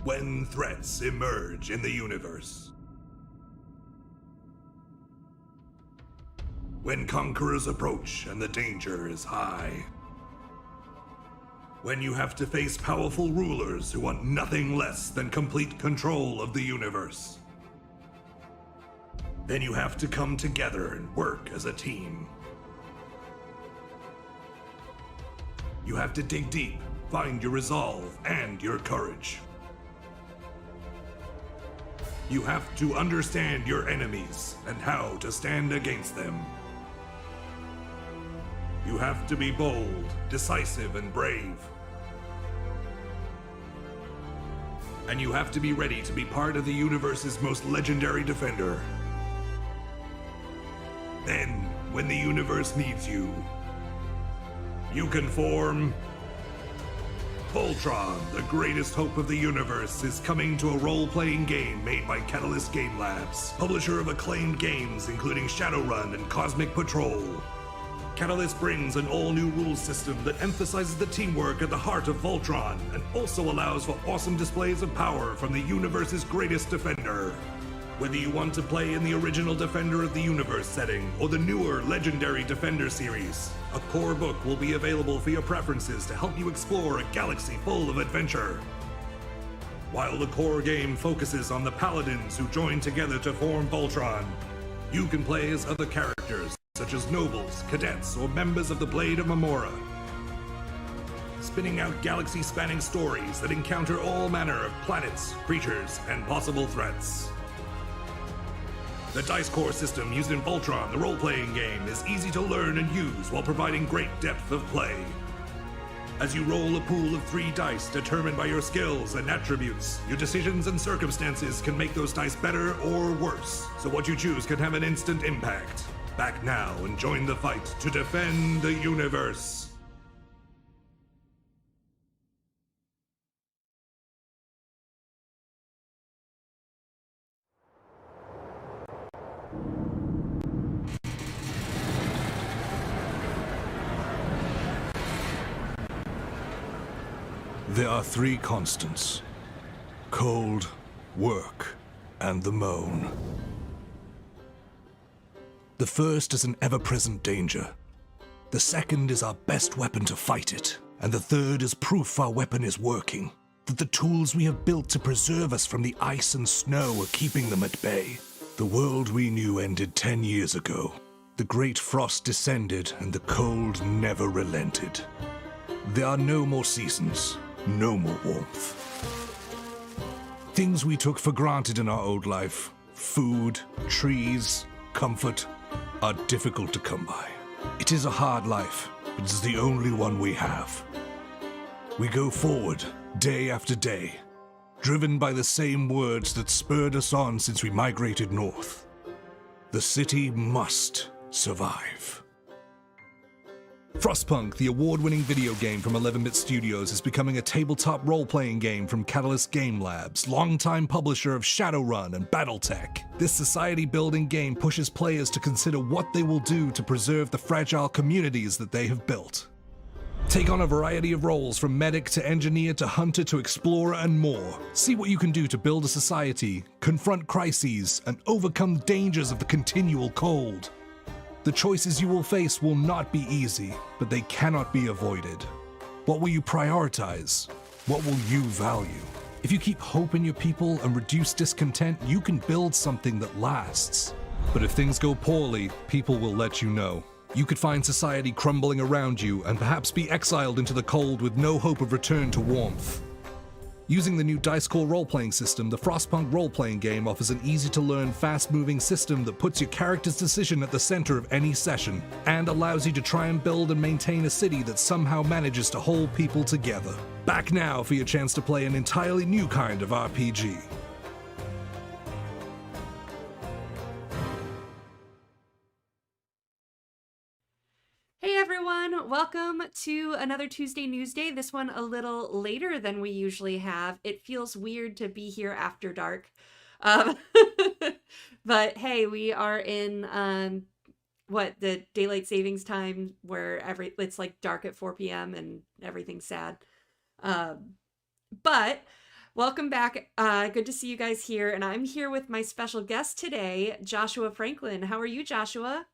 when threats emerge in the universe. When conquerors approach and the danger is high. When you have to face powerful rulers who want nothing less than complete control of the universe. Then you have to come together and work as a team. You have to dig deep, find your resolve and your courage. You have to understand your enemies and how to stand against them. You have to be bold, decisive, and brave. And you have to be ready to be part of the universe's most legendary defender. Then, when the universe needs you, you can form... Voltron, the greatest hope of the universe, is coming to a role-playing game made by Catalyst Game Labs, publisher of acclaimed games including Shadowrun and Cosmic Patrol. Catalyst brings an all-new rules system that emphasizes the teamwork at the heart of Voltron and also allows for awesome displays of power from the universe's greatest defender. Whether you want to play in the original Defender of the Universe setting or the newer Legendary Defender series, a core book will be available for your preferences to help you explore a galaxy full of adventure. While the core game focuses on the paladins who join together to form Voltron, you can play as other characters, such as nobles, cadets, or members of the Blade of Mamora, spinning out galaxy-spanning stories that encounter all manner of planets, creatures, and possible threats. The dice core system used in Voltron, the role-playing game, is easy to learn and use while providing great depth of play. As you roll a pool of 3 dice determined by your skills and attributes, your decisions and circumstances can make those dice better or worse, so what you choose can have an instant impact. Back now and join the fight to defend the universe. There are 3 constants: cold, work, and the moan. The first is an ever-present danger. The second is our best weapon to fight it. And the third is proof our weapon is working, that the tools we have built to preserve us from the ice and snow are keeping them at bay. The world we knew ended 10 years ago. The great frost descended and the cold never relented. There are no more seasons, no more warmth. Things we took for granted in our old life, food, trees, comfort, are difficult to come by. It is a hard life, but it is the only one we have. We go forward, day after day, driven by the same words that spurred us on since we migrated north. The city must survive. Frostpunk, the award-winning video game from 11-Bit Studios, is becoming a tabletop role-playing game from Catalyst Game Labs, longtime publisher of Shadowrun and Battletech. This society-building game pushes players to consider what they will do to preserve the fragile communities that they have built. Take on a variety of roles, from medic to engineer to hunter to explorer and more. See what you can do to build a society, confront crises, and overcome the dangers of the continual cold. The choices you will face will not be easy, but they cannot be avoided. What will you prioritize? What will you value? If you keep hope in your people and reduce discontent, you can build something that lasts. But if things go poorly, people will let you know. You could find society crumbling around you and perhaps be exiled into the cold with no hope of return to warmth. Using the new Dice Core role-playing system, the Frostpunk role-playing game offers an easy-to-learn, fast-moving system that puts your character's decision at the center of any session, and allows you to try and build and maintain a city that somehow manages to hold people together. Back now for your chance to play an entirely new kind of RPG. Hey everyone, welcome to another Tuesday Newsday. This one a little later than we usually have. It feels weird to be here after dark. But hey, we are in the daylight savings time where it's like dark at 4 p.m. and everything's sad. But Welcome back. Good to see you guys here. And I'm here with my special guest today, Joshua Franklin. How are you, Joshua?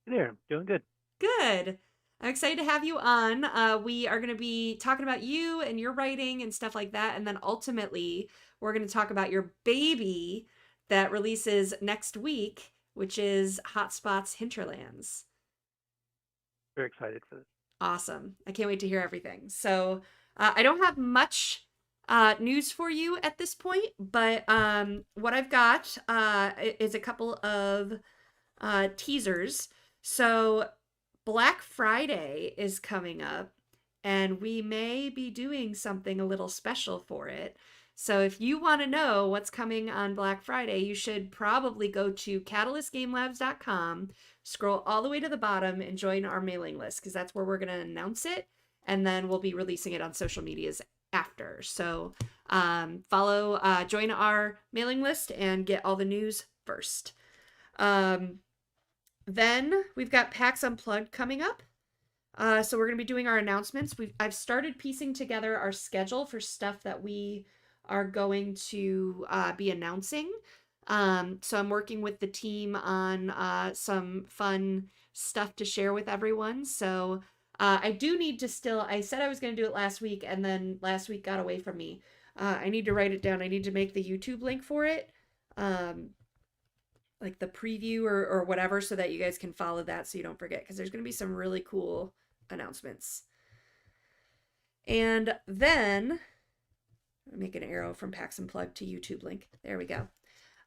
Hey there, doing good. Good. I'm excited to have you on. We are going to be talking about you and your writing and stuff like that. And then ultimately, we're going to talk about your baby that releases next week, which is Hotspot's Hinterlands. Very excited for this. Awesome. I can't wait to hear everything. So I don't have much news for you at this point, but what I've got is a couple of teasers. So Black Friday is coming up, and we may be doing something a little special for it. So if you want to know what's coming on Black Friday, you should probably go to catalystgamelabs.com, scroll all the way to the bottom, and join our mailing list, because that's where we're going to announce it, and then we'll be releasing it on social medias after. So join our mailing list and get all the news first. Then we've got PAX Unplugged coming up. So we're going to be doing our announcements. I've started piecing together our schedule for stuff that we are going to be announcing. So I'm working with the team on some fun stuff to share with everyone. So I do need to I said I was going to do it last week, and then last week got away from me. I need to write it down. I need to make the YouTube link for it. Like the preview or whatever, so that you guys can follow that so you don't forget, because there's going to be some really cool announcements. And then I'll make an arrow from PAX Unplugged to YouTube link. There we go.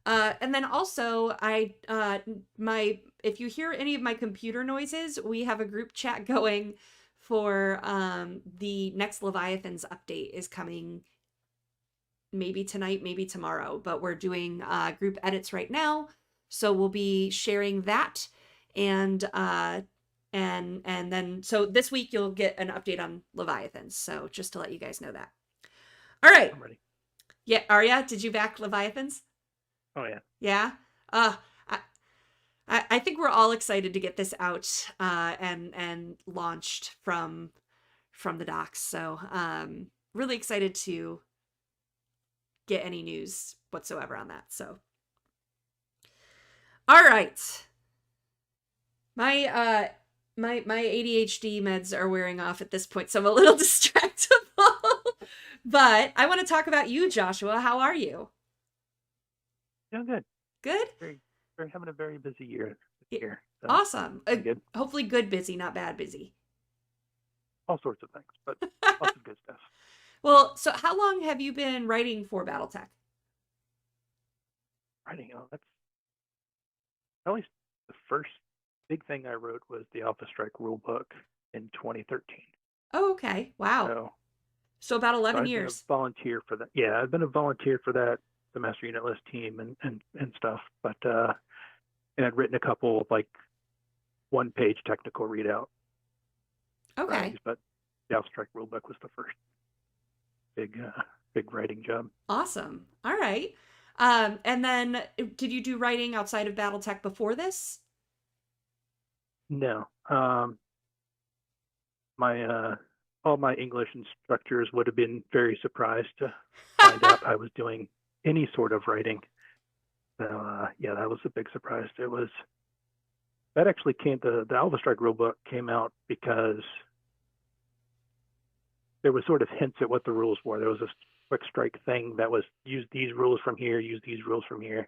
And then also if you hear any of my computer noises, we have a group chat going for the next Leviathans update is coming maybe tonight, maybe tomorrow, but we're doing group edits right now. So we'll be sharing that, and then so this week you'll get an update on Leviathans. So just to let you guys know that. All right. I'm ready. Yeah, Arya, did you back Leviathans? Oh yeah. Yeah. I think we're all excited to get this out and launched from the docks. So really excited to get any news whatsoever on that. So. All right. My ADHD meds are wearing off at this point, so I'm a little distractible. But I want to talk about you, Joshua. How are you? Doing good. Good? We're having a very busy year this year. So Awesome. good. Hopefully good busy, not bad busy. All sorts of things, but lots of good stuff. Well, so how long have you been writing for Battletech? Writing, that's at least the first big thing I wrote was the Alpha Strike rulebook in 2013. Oh, okay. Wow. So about so 11 I've years. been a volunteer for that. Yeah, I've been a volunteer for that, the Master Unit List team and stuff. But and I'd written a couple of like one-page technical readout. Okay. writings, but the Alpha Strike rulebook was the first big writing job. Awesome. All right. And then did you do writing outside of Battletech before this? No. All my English instructors would have been very surprised to find out I was doing any sort of writing. So yeah, that was a big surprise. That actually the Alpha Strike rulebook came out because there was sort of hints at what the rules were. There was this quick strike thing that was use these rules from here, use these rules from here.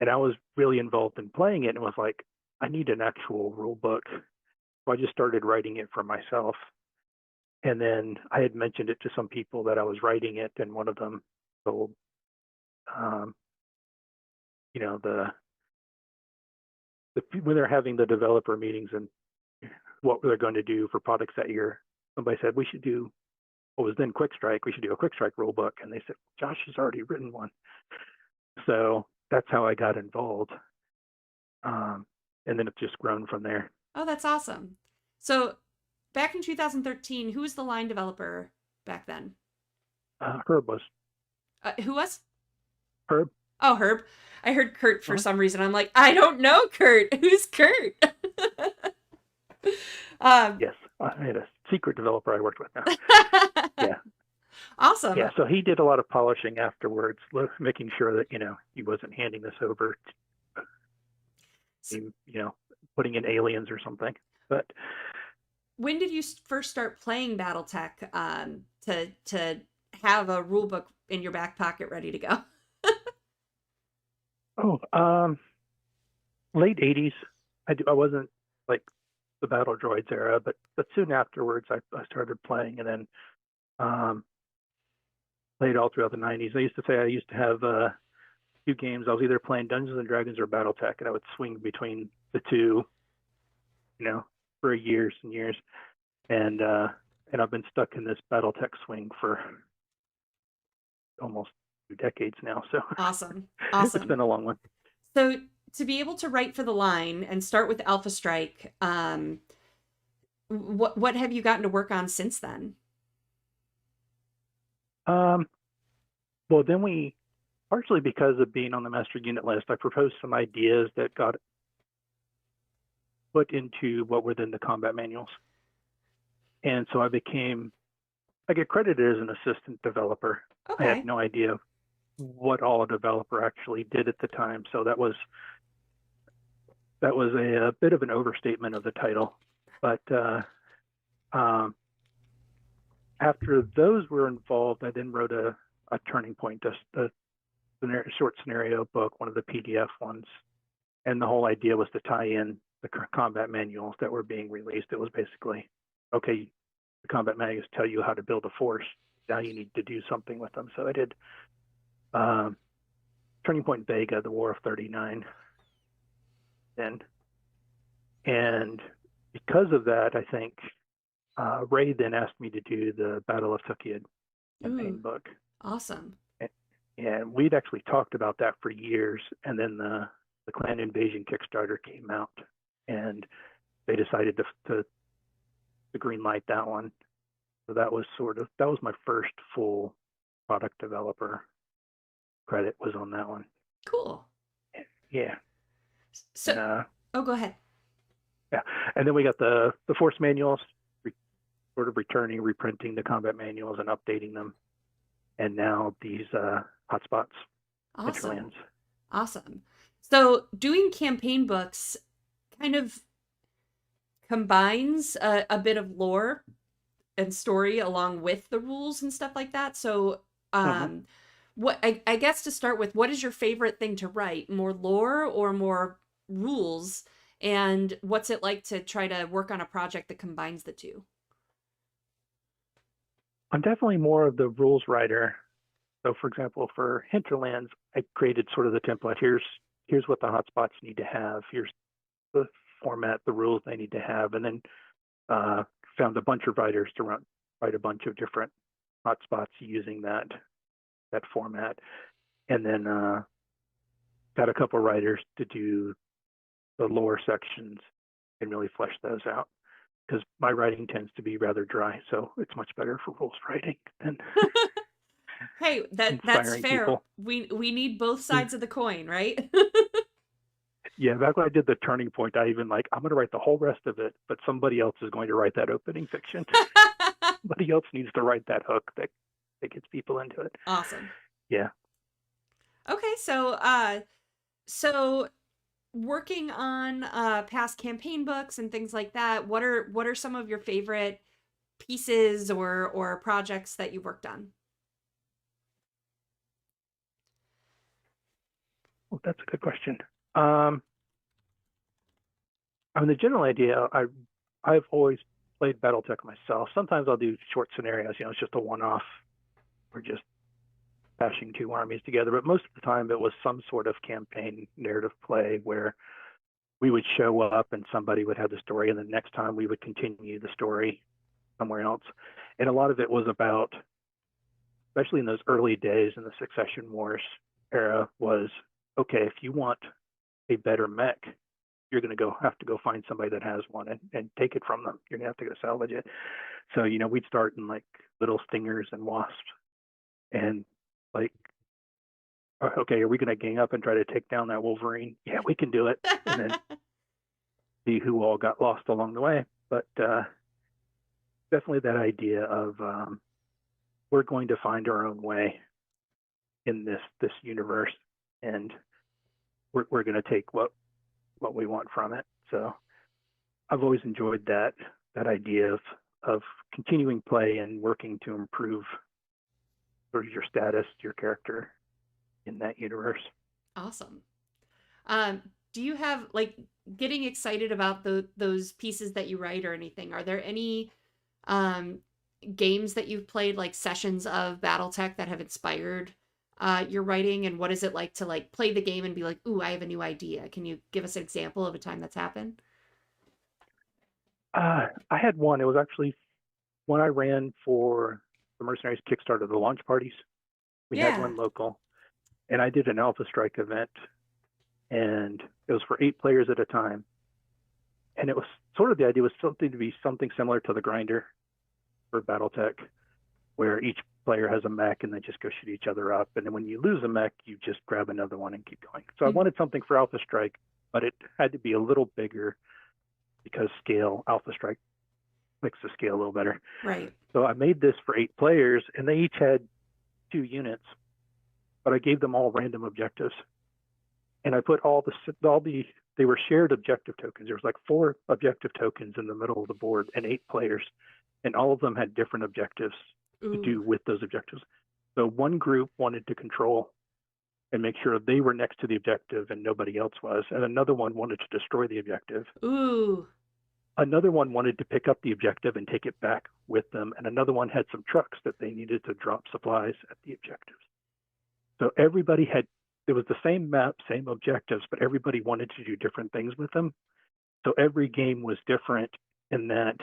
And I was really involved in playing it and was like, I need an actual rule book. So I just started writing it for myself. And then I had mentioned it to some people that I was writing it, and one of them told, when they're having the developer meetings and what they're going to do for products that year, somebody said, we should do what was then Quick Strike. We should do a Quick Strike rule book. And they said, Josh has already written one. So that's how I got involved. And then it's just grown from there. Oh, that's awesome. So back in 2013, who was the line developer back then? Herb was. Who was? Herb. Oh, Herb. I heard Kurt for some reason. I'm like, I don't know Kurt. Who's Kurt? Yes, I had a secret developer I worked with now. Yeah. Awesome. Yeah, so he did a lot of polishing afterwards, making sure that, he wasn't handing this over to, putting in aliens or something. But When did you first start playing Battletech to have a rule book in your back pocket ready to go? Late 80s. I wasn't like the Battle Droids era, but soon afterwards I started playing, and then played all throughout the 90s. I used to say I used to have two games. I was either playing Dungeons and Dragons or Battletech, and I would swing between the two, for years and years. And I've been stuck in this Battletech swing for almost 2 decades now. So Awesome. it's been a long one. So to be able to write for the line and start with Alpha Strike, what have you gotten to work on since then? Well, then partially because of being on the master unit list, I proposed some ideas that got put into what were then the combat manuals. And so I get credited as an assistant developer. Okay. I had no idea what all a developer actually did at the time. So that was a bit of an overstatement of the title. But after those were involved, I then wrote a Turning Point, a short scenario book, one of the PDF ones. And the whole idea was to tie in the combat manuals that were being released. It was basically, okay, the combat manuals tell you how to build a force. Now you need to do something with them. So I did Turning Point Vega, the War of 39. And because of that, I think Ray then asked me to do the Battle of Tukayyid campaign book. Awesome. And we'd actually talked about that for years. And then the Clan Invasion Kickstarter came out, and they decided to green light that one. So that was my first full product developer credit was on that one. Cool. Yeah. So, go ahead. Yeah, and then we got the force manuals, sort of reprinting the combat manuals and updating them, and now these hotspots, Hinterlands. Awesome. So doing campaign books kind of combines a bit of lore and story along with the rules and stuff like that. So what I guess to start with, what is your favorite thing to write? More lore or more rules? And what's it like to try to work on a project that combines the two? I'm definitely more of the rules writer. So for example, for Hinterlands, I created sort of the template. Here's what the hotspots need to have. Here's the format, the rules they need to have, and then found a bunch of writers to write a bunch of different hotspots using that format, and then got a couple writers to do the lower sections and really flesh those out, because my writing tends to be rather dry, so it's much better for rules writing than hey, that's fair. People. We need both sides of the coin, right? Yeah, back when I did the Turning Point, I even I'm going to write the whole rest of it, but somebody else is going to write that opening fiction. Somebody else needs to write that hook that gets people into it. Awesome. Yeah. Okay, so working on past campaign books and things like that, what are some of your favorite pieces or projects that you've worked on? Well, that's a good question. I mean, the general idea, I've always played Battletech myself. Sometimes I'll do short scenarios, it's just a one-off or just bashing two armies together. But most of the time it was some sort of campaign narrative play where we would show up and somebody would have the story, and the next time we would continue the story somewhere else. And a lot of it was about, especially in those early days in the Succession Wars era, was, okay, if you want a better mech, you're going to have to go find somebody that has one and take it from them. You're going to have to go salvage it. So, we'd start in little stingers and wasps, and okay, are we going to gang up and try to take down that Wolverine? Yeah, we can do it. And then see who all got lost along the way. But definitely that idea of we're going to find our own way in this universe, and we're going to take what we want from it. So I've always enjoyed that idea of continuing play and working to improve sort of your status, your character in that universe. Awesome. Do you have like getting excited about those pieces that you write or anything? Are there any games that you've played, like sessions of Battletech that have inspired your writing? And what is it like to like play the game and be like, ooh, I have a new idea? Can you give us an example of a time that's happened? I had one. It was actually when I ran for the Mercenaries Kickstarter, the launch parties. We had Yeah. one local, and I did an Alpha Strike event, and it was for 8 players at a time. And it was sort of, the idea was something similar to the Grinder for Battletech, where each player has a mech and they just go shoot each other up. And then when you lose a mech, you just grab another one and keep going. So I wanted something for Alpha Strike, but it had to be a little bigger because Alpha Strike makes the scale a little better. Right. So I made this for 8 players, and they each had 2 units, but I gave them all random objectives. And I put they were shared objective tokens. There was like 4 objective tokens in the middle of the board and 8 players, and all of them had different objectives to do with those objectives. So one group wanted to control and make sure they were next to the objective and nobody else was, and another one wanted to destroy the objective. Ooh. Another one wanted to pick up the objective and take it back with them, and another one had some trucks that they needed to drop supplies at the objectives. So everybody it was the same map, same objectives, but everybody wanted to do different things with them. So every game was different in that,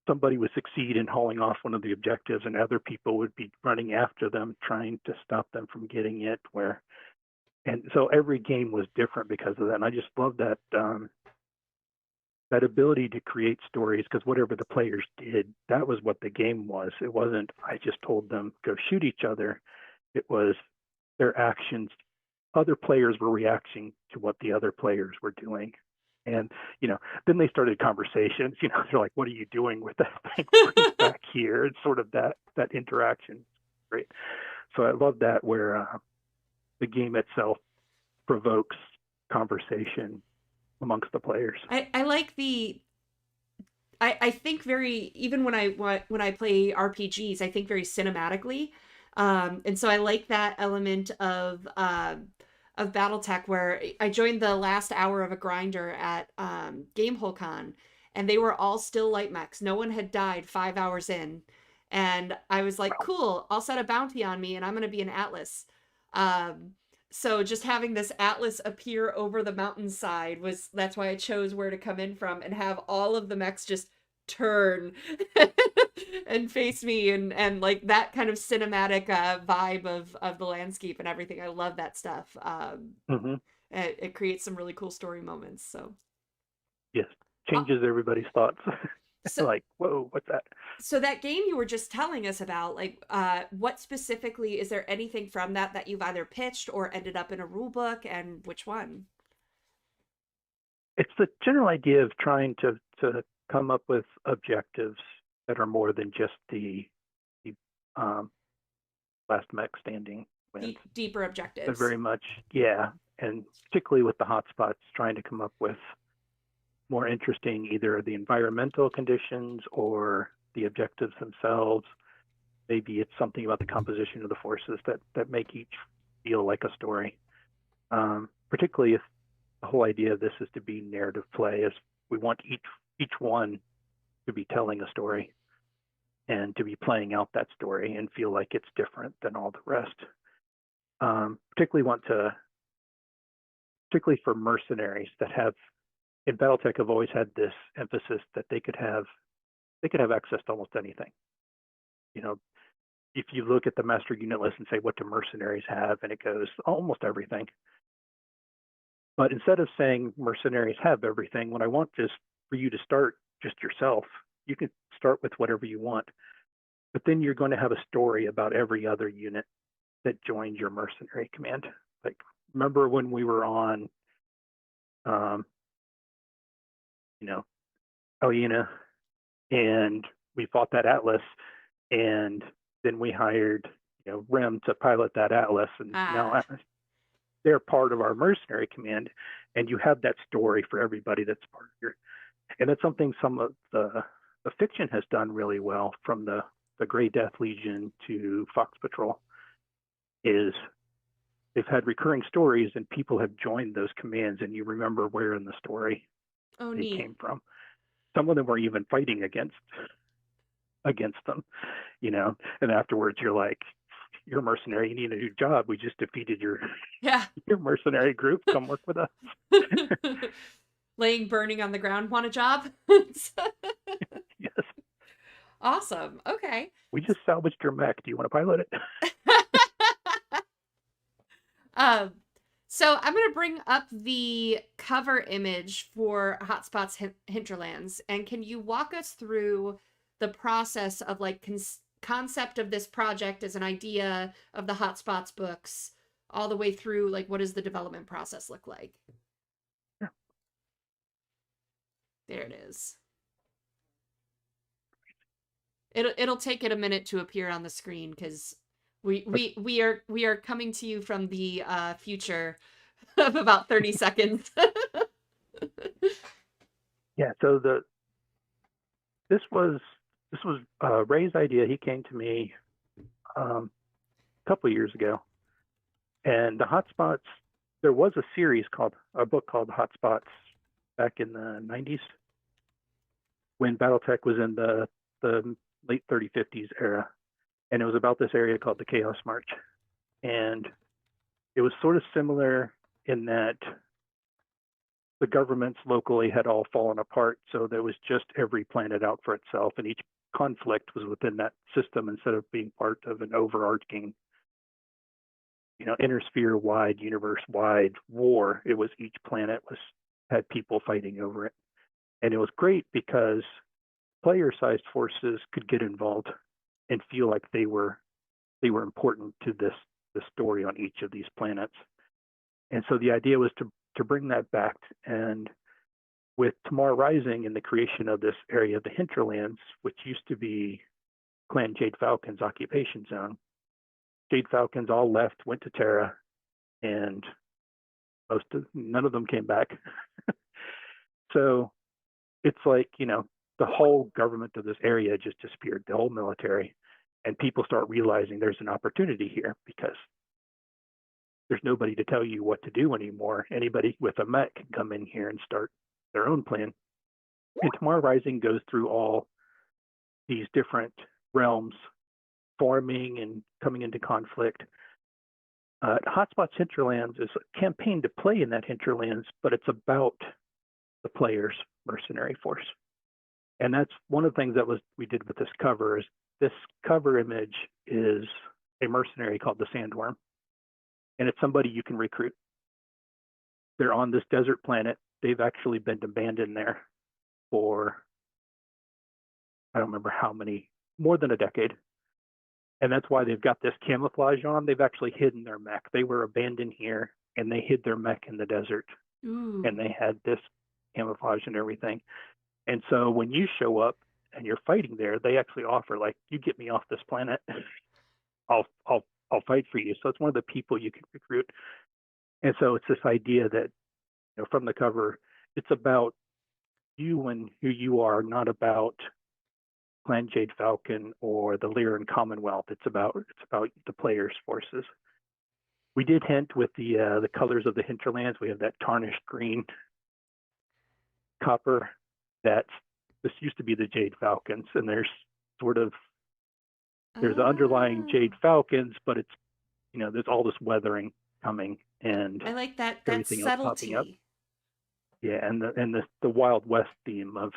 somebody would succeed in hauling off one of the objectives and other people would be running after them, trying to stop them from getting it. And so every game was different because of that. And I just love that, that ability to create stories, because whatever the players did, that was what the game was. It wasn't, I just told them, go shoot each other. It was their actions. Other players were reacting to what the other players were doing. And, then they started conversations, they're like, what are you doing with that thing? Bring it back here. It's sort of that interaction. Great. So I love that, where the game itself provokes conversation amongst the players. I like I think even when I play RPGs, I think very cinematically. And so I like that element of Battletech, where I joined the last hour of a grinder at GameholeCon, and they were all still light mechs. No one had died 5 hours in. And I was like, cool, I'll set a bounty on me and I'm going to be an Atlas. So just having this Atlas appear over the mountainside that's why I chose where to come in from, and have all of the mechs just turn and face me, and like that kind of cinematic vibe of the landscape and everything. I love that stuff. It creates some really cool story moments. So yes, changes everybody's thoughts. So, like, whoa, what's that? So that game you were just telling us about, like, what specifically, is there anything from that you've either pitched or ended up in a rule book, and which one? It's the general idea of trying to come up with objectives that are more than just the last mech standing wins. Deeper objectives. But very much, yeah. And particularly with the hotspots, trying to come up with more interesting, either the environmental conditions or the objectives themselves. Maybe it's something about the composition of the forces that make each feel like a story. Particularly if the whole idea of this is to be narrative play, is we want each one to be telling a story and to be playing out that story and feel like it's different than all the rest. Particularly for mercenaries that have, in Battletech, have always had this emphasis that they could have access to almost anything. If you look at the master unit list and say, what do mercenaries have? And it goes almost everything. But instead of saying mercenaries have everything, what I want is for you to start just yourself. You can start with whatever you want, but then you're going to have a story about every other unit that joins your mercenary command. Like, remember when we were on, Alina, and we fought that Atlas, And then we hired, REM to pilot that Atlas, and now they're part of our mercenary command, and you have that story for everybody that's part of your. And that's something some of the fiction has done really well, from the Grey Death Legion to Fox Patrol, is they've had recurring stories and people have joined those commands, and you remember where in the story they came from. Some of them were even fighting against them, and afterwards you're like, you're a mercenary, you need a new job. We just defeated your mercenary group. Come work with us. Laying burning on the ground, want a job? Yes. Awesome. Okay. We just salvaged your mech. Do you want to pilot it? So I'm going to bring up the cover image for Hotspot's Hinterlands, and can you walk us through the process of like concept of this project as an idea of the Hotspots books, all the way through, like, what does the development process look like? Sure. There it is. It'll take it a minute to appear on the screen because we are coming to you from the future of about 30 seconds. Yeah. So this was Ray's idea. He came to me a couple of years ago, and the Hotspots. There was a book called Hotspots back in the 90s when Battletech was in the late 30-50s era, and it was about this area called the Chaos March, and it was sort of similar in that the governments locally had all fallen apart, so there was just every planet out for itself, and each conflict was within that system instead of being part of an overarching, intersphere-wide, universe-wide war. It was each planet had people fighting over it, and it was great because player-sized forces could get involved and feel like they were important to the story on each of these planets. And so the idea was to bring that back. And with Tomorrow Rising and the creation of this area of the Hinterlands, which used to be Clan Jade Falcon's occupation zone, Jade Falcons all left, went to Terra, and none of them came back. So it's like, the whole government of this area just disappeared, the whole military, and people start realizing there's an opportunity here because there's nobody to tell you what to do anymore. Anybody with a mech can come in here and start their own plan. And Tomorrow Rising goes through all these different realms forming and coming into conflict. Hotspot's Hinterlands is a campaign to play in that Hinterlands, but it's about the player's mercenary force. And that's one of the things that we did with this cover. Is this cover image is a mercenary called the Sandworm, and it's somebody you can recruit. They're on this desert planet. They've actually been abandoned there for, I don't remember how many, more than a decade. And that's why they've got this camouflage on. They've actually hidden their mech. They were abandoned here, and they hid their mech in the desert. Ooh. And they had this camouflage and everything. And so when you show up and you're fighting there, they actually offer, like, you get me off this planet, I'll fight for you. So it's one of the people you can recruit. And so it's this idea that, from the cover, it's about you and who you are, not about Clan Jade Falcon or the Lyran Commonwealth. It's about the player's forces. We did hint with the colors of the Hinterlands. We have that tarnished green, copper. This used to be the Jade Falcons, and there's the underlying Jade Falcons, but it's there's all this weathering coming, and I like that everything else popping up. subtlety. Yeah, and the Wild West theme of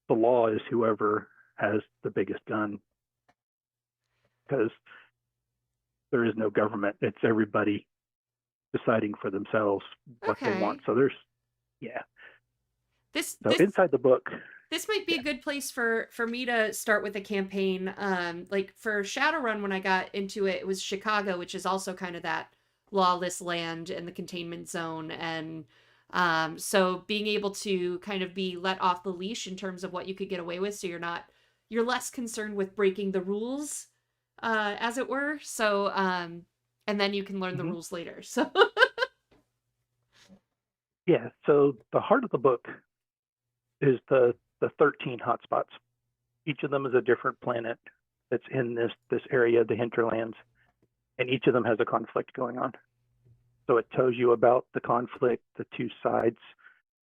the law is whoever has the biggest gun, because there is no government. It's everybody deciding for themselves what they want. So there's inside the book. This might be a good place for me to start with a campaign. Like for Shadowrun, when I got into it, it was Chicago, which is also kind of that lawless land and the containment zone. And so being able to kind of be let off the leash in terms of what you could get away with, so you're not you're less concerned with breaking the rules, as it were. So, and then you can learn the rules later. So, Yeah. So the heart of the book is the 13 hotspots. Each of them is a different planet that's in this area, the Hinterlands, and each of them has a conflict going on. So it tells you about the conflict, the two sides,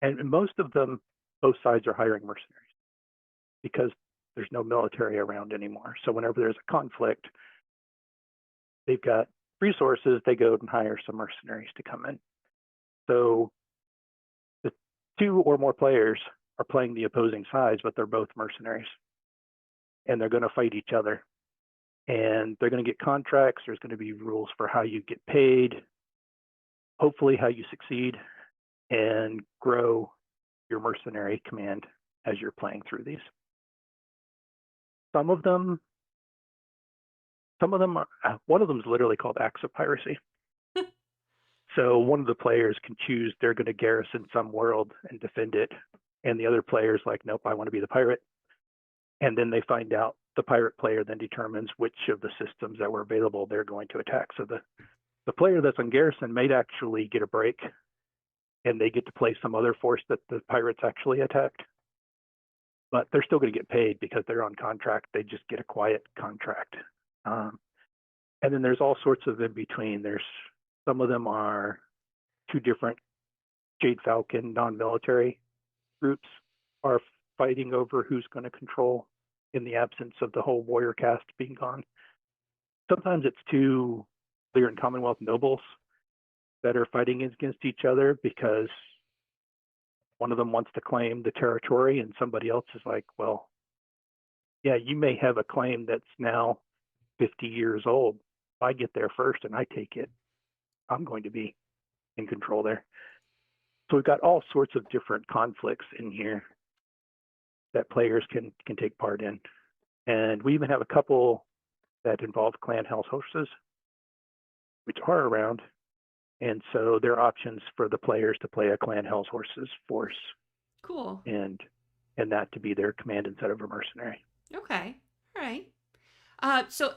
and most of them, both sides are hiring mercenaries because there's no military around anymore. So whenever there's a conflict, they've got resources, they go and hire some mercenaries to come in. So the 2 or more players are playing the opposing sides, but they're both mercenaries. And they're going to fight each other. And they're going to get contracts. There's going to be rules for how you get paid, hopefully how you succeed, and grow your mercenary command as you're playing through these. Some of them are, one of them is literally called Acts of Piracy. So one of the players can choose they're going to garrison some world and defend it. And the other player's like, nope, I want to be the pirate. And then they find out, the pirate player then determines which of the systems that were available they're going to attack. So the player that's on garrison may actually get a break and they get to play some other force that the pirates actually attacked. But they're still going to get paid because they're on contract. They just get a quiet contract. And then there's all sorts of in between. Some of them are 2 different Jade Falcon non-military groups are fighting over who's going to control in the absence of the whole warrior caste being gone. Sometimes it's 2 clear and Commonwealth nobles that are fighting against each other because one of them wants to claim the territory and somebody else is like, well, yeah, you may have a claim that's now 50 years old. If I get there first and I take it, I'm going to be in control there. So we've got all sorts of different conflicts in here that players can take part in. And we even have a couple that involve clan house horses, which are around. And so there are options for the players to play a clan house horses force. cool. And that to be their command instead of a mercenary. Okay. All right. So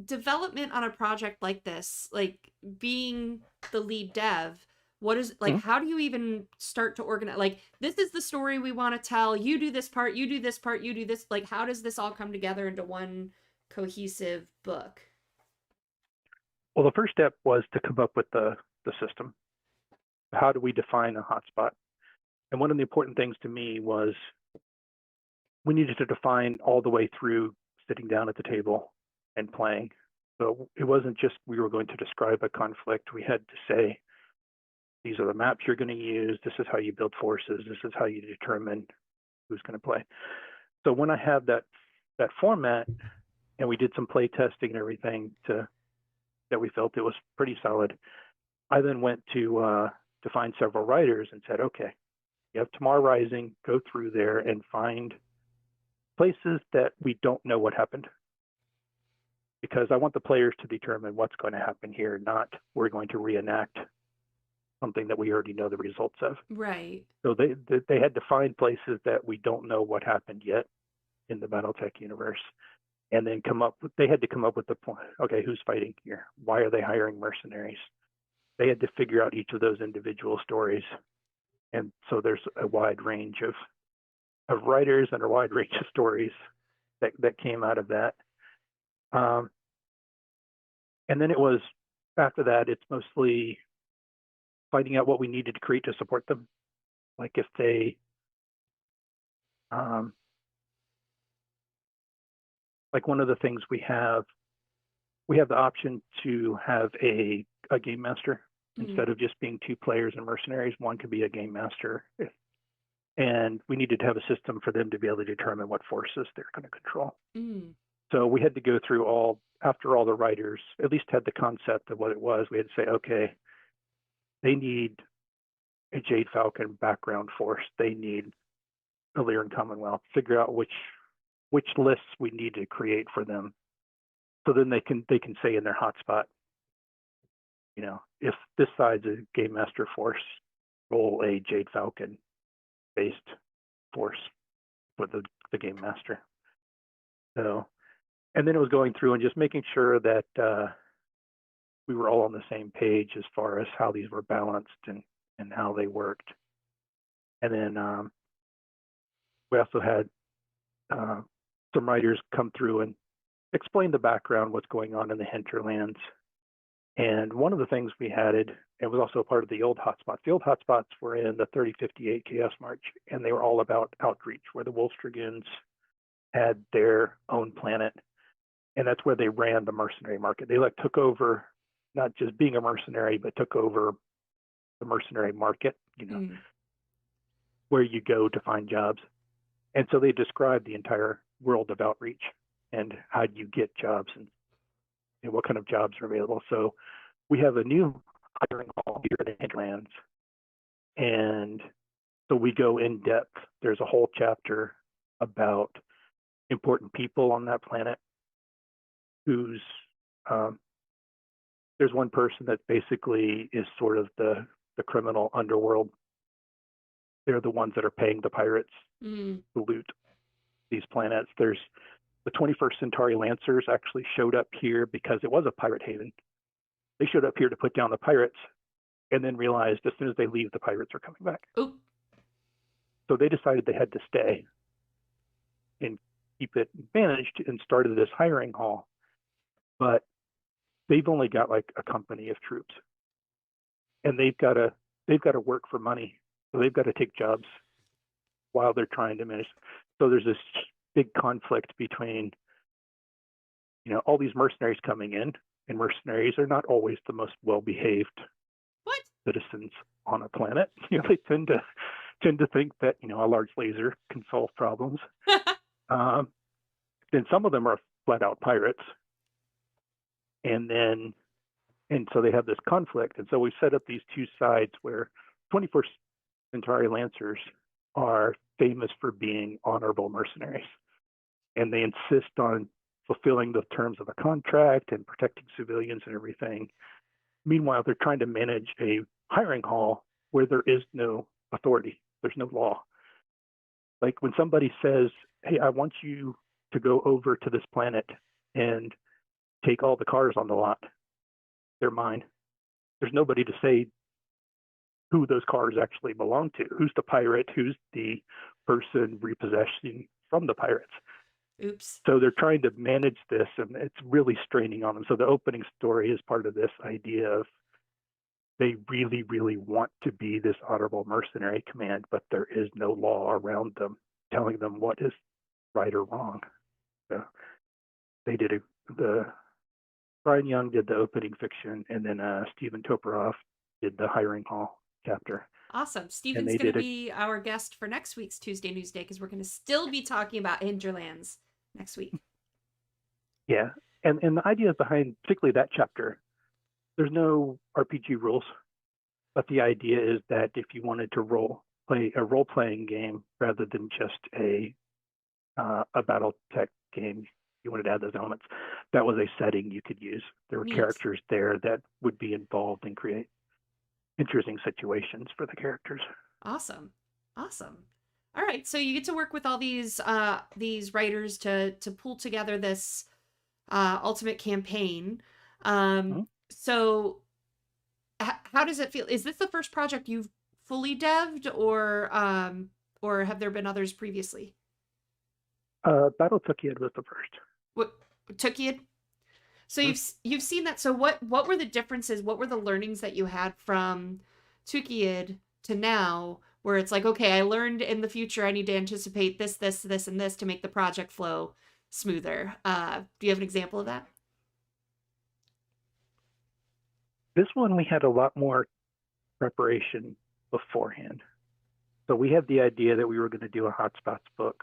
development on a project like this, like being the lead dev, what is like, how do you even start to organize? Like, this is the story we want to tell. You do this part, you do this part, you do this. Like, how does this all come together into one cohesive book? Well, the first step was to come up with the system. How do we define a hotspot? And one of the important things to me was we needed to define all the way through sitting down at the table and playing. So it wasn't just we were going to describe a conflict. We had to say, these are the maps you're going to use. This is how you build forces. This is how you determine who's going to play. So when I have that format, and we did some play testing and everything that we felt it was pretty solid, I then went to find several writers and said, okay, you have Tomorrow Rising, go through there and find places that we don't know what happened. Because I want the players to determine what's going to happen here, not we're going to reenact something that we already know the results of. Right. So they had to find places that we don't know what happened yet in the Battletech universe, and then they had to come up with the point, okay, who's fighting here? Why are they hiring mercenaries? They had to figure out each of those individual stories. And so there's a wide range of writers and a wide range of stories that came out of that. And then it was, after that, it's mostly finding out what we needed to create to support them. Like if they, like one of the things we have the option to have a game master. Instead of just being 2 players and mercenaries, one could be a game master. And we needed to have a system for them to be able to determine what forces they're going to control. So we had to go through after all the writers at least had the concept of what it was, we had to say, okay, they need a Jade Falcon background force. They need a Lyran Commonwealth. Figure out which lists we need to create for them. So then they can say in their hotspot, if this side's a Game Master force, roll a Jade Falcon based force for the Game Master. So, and then it was going through and just making sure that we were all on the same page as far as how these were balanced and how they worked. And then we also had some writers come through and explain the background, what's going on in the Hinterlands. And one of the things we added, it was also part of the old hotspots. The old hotspots were in the 3058 Chaos March, and they were all about outreach, where the Wolf Dragoons had their own planet. And that's where they ran the mercenary market. They like took over, not just being a mercenary, but took over the mercenary market, you know, where you go to find jobs. And so they described the entire world of outreach and how do you get jobs and what kind of jobs are available. So we have a new hiring hall here in the Hinterlands. And so we go in depth. There's a whole chapter about important people on that planet who's, there's one person that basically is sort of the criminal underworld. They're the ones that are paying the pirates to loot these planets. There's the 21st Centauri Lancers actually showed up here because it was a pirate haven. They showed up here to put down the pirates and then realized as soon as they leave, the pirates are coming back. Ooh. So they decided they had to stay and keep it managed and started this hiring hall. But they've only got like a company of troops, and they've got to work for money. So they've got to take jobs while they're trying to manage. So there's this big conflict between, you know, all these mercenaries coming in, and mercenaries are not always the most well-behaved citizens on a planet. You know, they tend to think that, you know, a large laser can solve problems. Then some of them are flat out pirates. And so they have this conflict. And so we set up these two sides where 21st Centauri Lancers are famous for being honorable mercenaries. And they insist on fulfilling the terms of a contract and protecting civilians and everything. Meanwhile, they're trying to manage a hiring hall where there is no authority. There's no law. Like when somebody says, hey, I want you to go over to this planet and take all the cars on the lot, they're mine. There's nobody to say who those cars actually belong to. Who's the pirate? Who's the person repossessing from the pirates? Oops. So they're trying to manage this, and it's really straining on them. So the opening story is part of this idea of they really, really want to be this honorable mercenary command, but there is no law around them telling them what is right or wrong. So they did Brian Young did the opening fiction, and then Stephen Toporov did the hiring hall chapter. Awesome. Stephen's going to be our guest for next week's Tuesday Newsday because we're going to still be talking about Hinterlands next week. Yeah. And the idea behind particularly that chapter, there's no RPG rules, but the idea is that if you wanted to play a role-playing game rather than just a Battletech game, you wanted to add those elements, that was a setting you could use. There were characters there that would be involved and create interesting situations for the characters. Awesome. All right, so you get to work with all these writers to pull together this ultimate campaign. So how does it feel? Is this the first project you've fully devved, or have there been others previously? Tukayyid was the first. What, Tukayyid? So you've seen that. So what were the differences? What were the learnings that you had from Tukayyid to now, where it's like, okay, I learned in the future I need to anticipate this, and this to make the project flow smoother. Do you have an example of that? This one, we had a lot more preparation beforehand. So we had the idea that we were going to do a Hotspots book.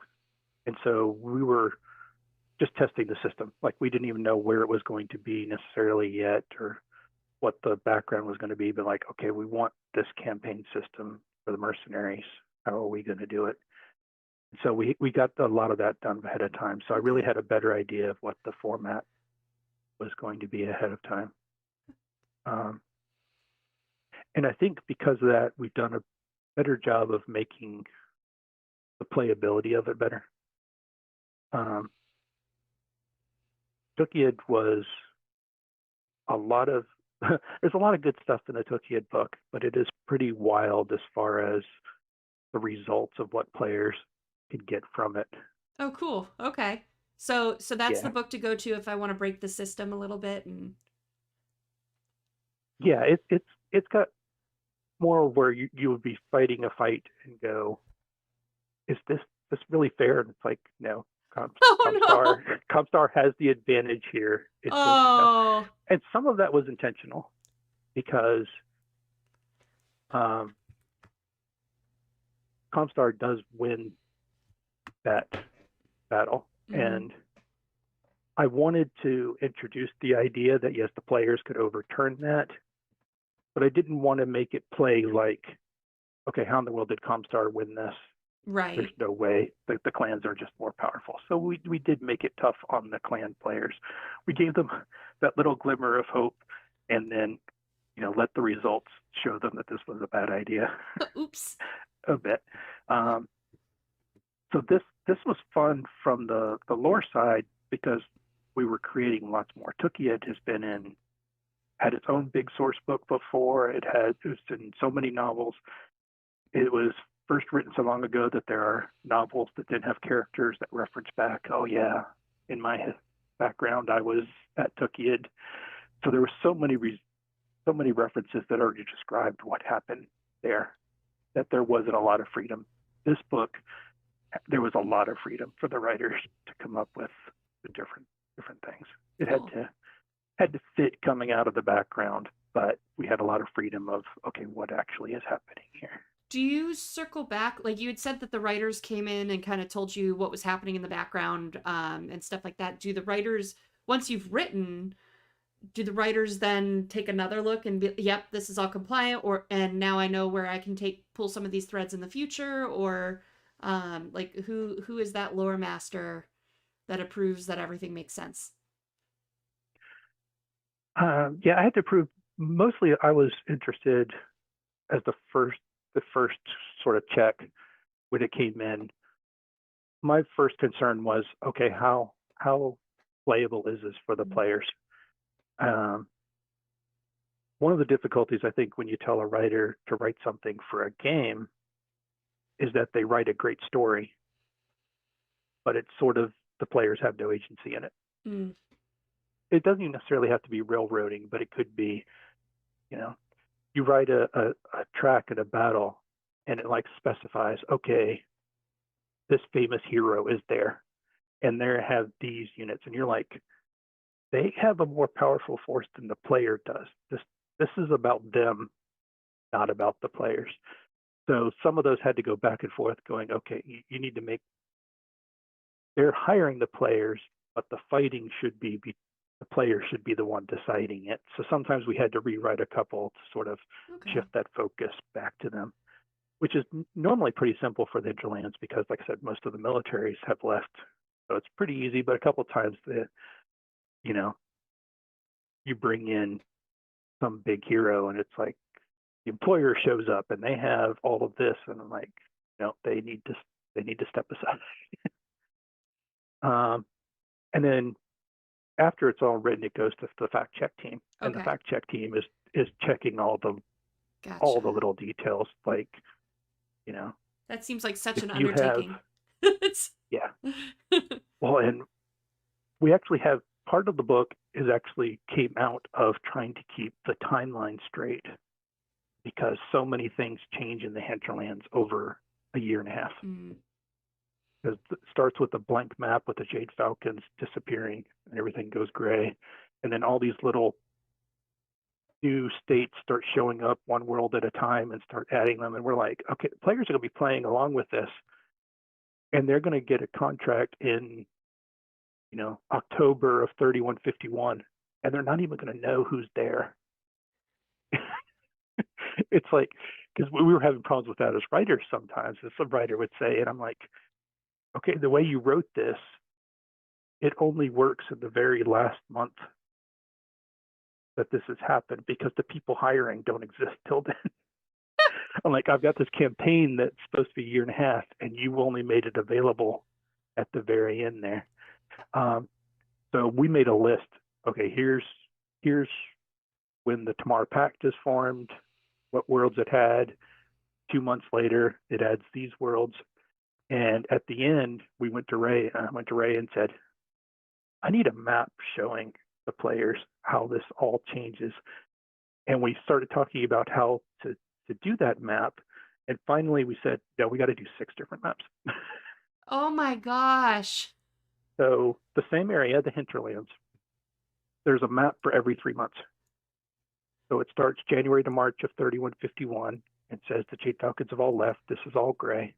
And so we were just testing the system. Like we didn't even know where it was going to be necessarily yet or what the background was going to be, but like, okay, we want this campaign system for the mercenaries. How are we going to do it? So we got a lot of that done ahead of time. So I really had a better idea of what the format was going to be ahead of time. And I think because of that, we've done a better job of making the playability of it better. Tukayyid was a lot of there's a lot of good stuff in the Tukayyid book, but it is pretty wild as far as the results of what players can get from it. Oh, cool. Okay. So that's Yeah. the book to go to if I want to break the system a little bit. And Yeah, it's got more where you would be fighting a fight and go, is this really fair? And it's like, no, oh no. Comstar has the advantage here. It's Oh. and some of that was intentional because Comstar does win that battle, and I wanted to introduce the idea that yes, the players could overturn that, but I didn't want to make it play like, okay, how in the world did Comstar win this? Right. There's no way. The clans are just more powerful. So we did make it tough on the clan players. We gave them that little glimmer of hope, and then, let the results show them that this was a bad idea. Oops. A bit. So this was fun from the lore side because we were creating lots more. Tukayyid has had its own big source book before. It was in so many novels. It was first written so long ago that there are novels that didn't have characters that reference back. Oh yeah, in my background I was at Tukayyid. So there were so many references that already described what happened there that there wasn't a lot of freedom. This book, there was a lot of freedom for the writers to come up with the different things. It had to fit coming out of the background, but we had a lot of freedom of, okay, what actually is happening here. Do you circle back? Like you had said that the writers came in and kind of told you what was happening in the background and stuff like that. Do the writers, once you've written, do the writers then take another look and be, yep, this is all compliant, and now I know where I can pull some of these threads in the future, or like who is that lore master that approves that everything makes sense? Yeah, I had to prove. Mostly, I was interested as the first sort of check when it came in. My first concern was, okay, how playable is this for the players? One of the difficulties, I think, when you tell a writer to write something for a game is that they write a great story, but it's sort of the players have no agency in it. It doesn't necessarily have to be railroading, but it could be, you write a track in a battle and it like specifies, okay, this famous hero is there and they have these units, and you're like, they have a more powerful force than the player does. This is about them, not about the players. So some of those had to go back and forth going, okay, you need to make, they're hiring the players, but the fighting should be the player should be the one deciding it. So sometimes we had to rewrite a couple to sort of shift that focus back to them, which is normally pretty simple for the Hinterlands because, like I said, most of the militaries have left. So it's pretty easy, but a couple of times you bring in some big hero and it's like the employer shows up and they have all of this, and I'm like, no, they need to step aside. And then after it's all written, it goes to the fact check team, and the fact check team is checking all the little details, like, that seems like such an undertaking. Yeah. Well, and we actually have part of the book came out of trying to keep the timeline straight because so many things change in the Hinterlands over a year and a half. Because it starts with a blank map with the Jade Falcons disappearing and everything goes gray. And then all these little new states start showing up one world at a time and start adding them. And we're like, okay, the players are going to be playing along with this. And they're going to get a contract in, October of 3151. And they're not even going to know who's there. It's like, because we were having problems with that as writers sometimes, as some writer would say. And I'm like, okay, the way you wrote this, it only works in the very last month that this has happened because the people hiring don't exist till then. I'm like, I've got this campaign that's supposed to be a year and a half, and you only made it available at the very end there. So we made a list. Okay, here's when the Tamar Pact is formed, what worlds it had. 2 months later, it adds these worlds. And at the end, we went to Ray. I went to Ray and said, I need a map showing the players how this all changes. And we started talking about how to do that map. And finally, we said, no, we got to do 6 different maps. Oh my gosh. So the same area, the Hinterlands, there's a map for every 3 months. So it starts January to March of 3151 and says the Jade Falcons have all left. This is all gray.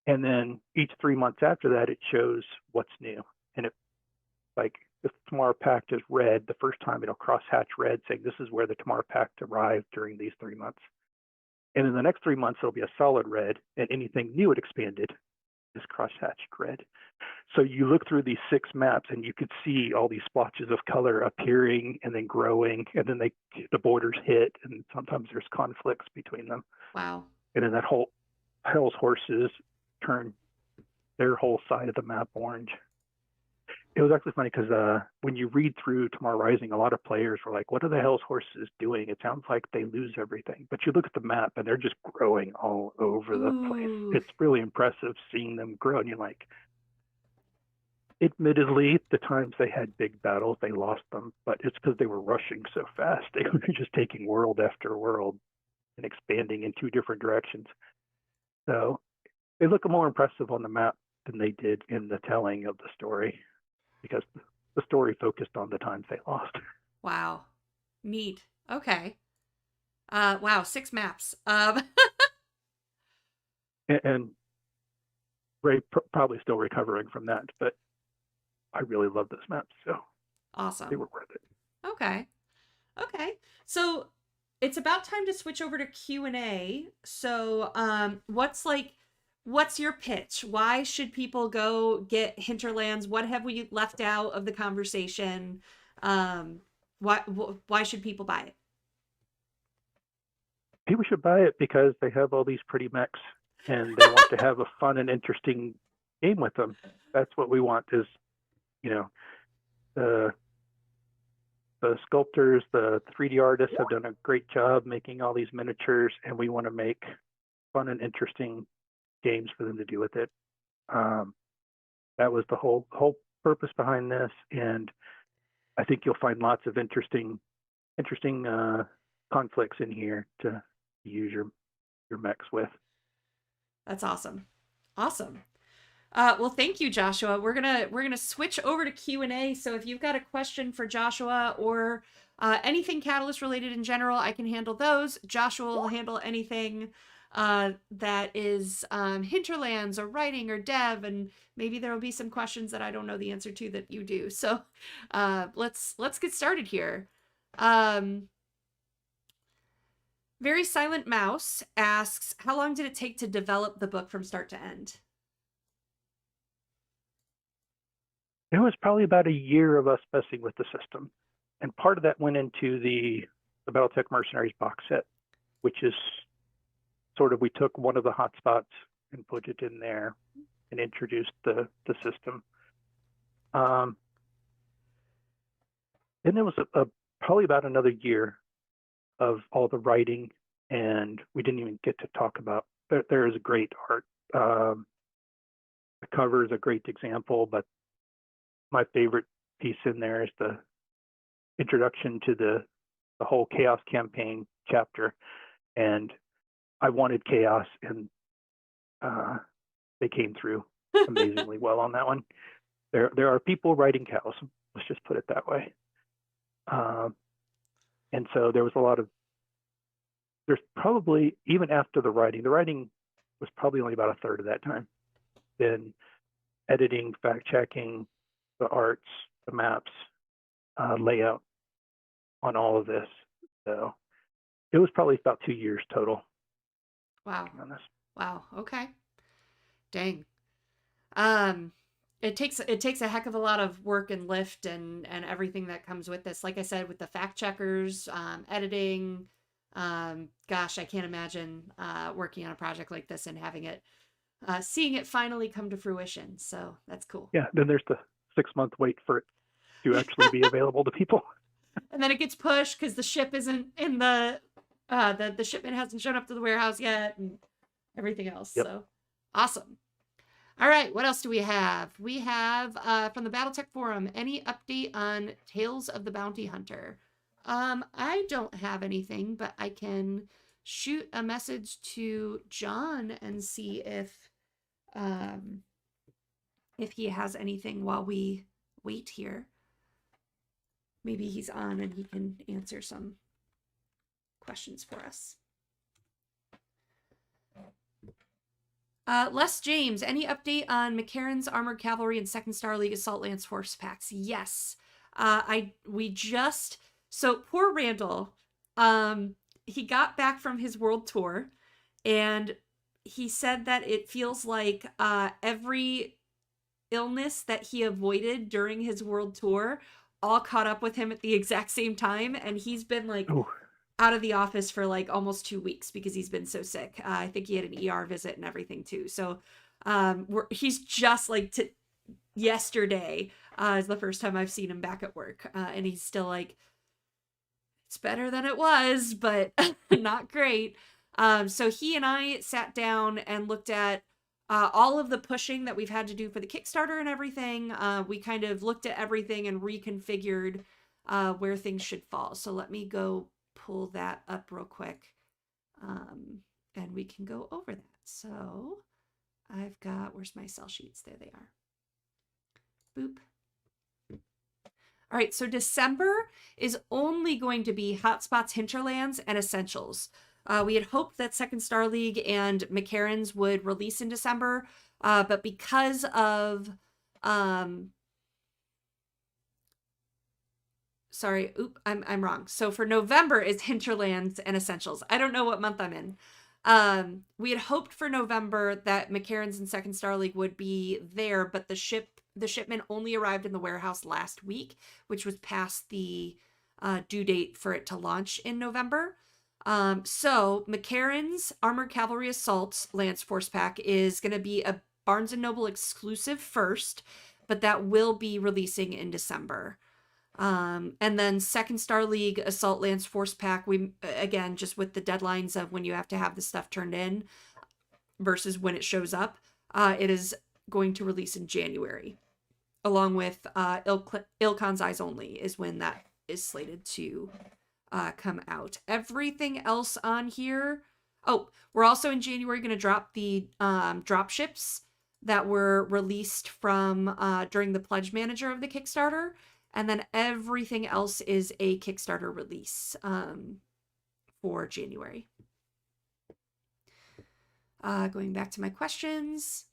And then each 3 months after that, it shows what's new. And it, like, if Tamar Pact is red, the first time it'll crosshatch red saying this is where the Tamar Pact arrived during these 3 months. And in the next 3 months, it'll be a solid red, and anything new it expanded is crosshatched red. So you look through these 6 maps and you could see all these splotches of color appearing and then growing, and then the borders hit, and sometimes there's conflicts between them. Wow. And then that whole Hell's Horses turn their whole side of the map orange. It was actually funny because when you read through Tomorrow Rising, a lot of players were like, what are the Hell's Horses doing? It sounds like they lose everything. But you look at the map and they're just growing all over the place. It's really impressive seeing them grow. And you're like, admittedly, the times they had big battles, they lost them. But it's because they were rushing so fast. They were just taking world after world and expanding in 2 different directions. So they look more impressive on the map than they did in the telling of the story, because the story focused on the times they lost. Wow. Neat. Okay. Wow, 6 maps. And Ray probably still recovering from that, but I really love those maps, so Awesome. they were worth it. Okay. So it's about time to switch over to Q&A. So what's your pitch? Why should people go get Hinterlands? What have we left out of the conversation? Why should people buy it? People should buy it because they have all these pretty mechs and they want to have a fun and interesting game with them. That's what we want is, the sculptors, the 3D artists have done a great job making all these miniatures, and we want to make fun and interesting games for them to do with it. That was the whole purpose behind this, and I think you'll find lots of interesting conflicts in here to use your mechs with. That's awesome. Well, thank you, Joshua. We're gonna switch over to Q&A. So if you've got a question for Joshua or anything Catalyst related in general, I can handle those. Joshua will handle anything that is Hinterlands or writing or dev, and maybe there will be some questions that I don't know the answer to that you do. So let's get started here. Very Silent Mouse asks, how long did it take to develop the book from start to end? It was probably about a year of us messing with the system. And part of that went into the Battletech Mercenaries box set, which is sort of, we took one of the hotspots and put it in there and introduced the system. And there was probably about another year of all the writing, and we didn't even get to talk about, there is a great art. The cover is a great example, but my favorite piece in there is the introduction to the whole Chaos campaign chapter. And I wanted chaos, and they came through amazingly well on that one. There are people writing chaos, let's just put it that way. And so there was there's probably, even after the writing was probably only about a third of that time. Then editing, fact checking, the arts, the maps, layout on all of this. So it was probably about 2 years total. Wow. On this. Wow. Okay. Dang. It takes a heck of a lot of work and lift and everything that comes with this. Like I said, with the fact checkers, editing, gosh, I can't imagine working on a project like this and having it, seeing it finally come to fruition. So that's cool. Yeah. Then there's the 6-month wait for it to actually be available to people. And then it gets pushed because the ship isn't in the shipment hasn't shown up to the warehouse yet, and everything else. Yep. So awesome. All right, what else do we have? We have from the Battletech forum, any update on Tales of the Bounty Hunter? I don't have anything, but I can shoot a message to John and see if he has anything while we wait here. Maybe he's on and he can answer some questions for us. Les James, any update on McCarran's Armored Cavalry and 2nd Star League Assault Lance Force packs? Yes. So poor Randall, he got back from his world tour and he said that it feels like every illness that he avoided during his world tour all caught up with him at the exact same time, and he's been like out of the office for like almost 2 weeks because he's been so sick. I think he had an ER visit and everything too. So he's just like yesterday is the first time I've seen him back at work, and he's still like, it's better than it was, but not great. So he and I sat down and looked at all of the pushing that we've had to do for the Kickstarter and everything. We kind of looked at everything and reconfigured where things should fall. So let me go pull that up real quick, and we can go over that. So I've got, where's my cell sheets? There they are. Boop. All right, so December is only going to be Hotspot's, Hinterlands, and Essentials. We had hoped that 2nd Star League and McCarran's would release in December, but because of I'm wrong. So for November is Hinterlands and Essentials. I don't know what month I'm in. We had hoped for November that McCarran's and 2nd Star League would be there, but the shipment only arrived in the warehouse last week, which was past the due date for it to launch in November. So McCarran's Armored Cavalry Assault Lance Force Pack is going to be a Barnes & Noble exclusive first, but that will be releasing in December. And then 2nd Star League Assault Lance Force Pack, we, again, just with the deadlines of when you have to have the stuff turned in versus when it shows up, it is going to release in January, along with Ilkon's Eyes Only is when that is slated to come out. Everything else on here. Oh, we're also in January going to drop the drop ships that were released from during the pledge manager of the Kickstarter. And then everything else is a Kickstarter release for January. Going back to my questions.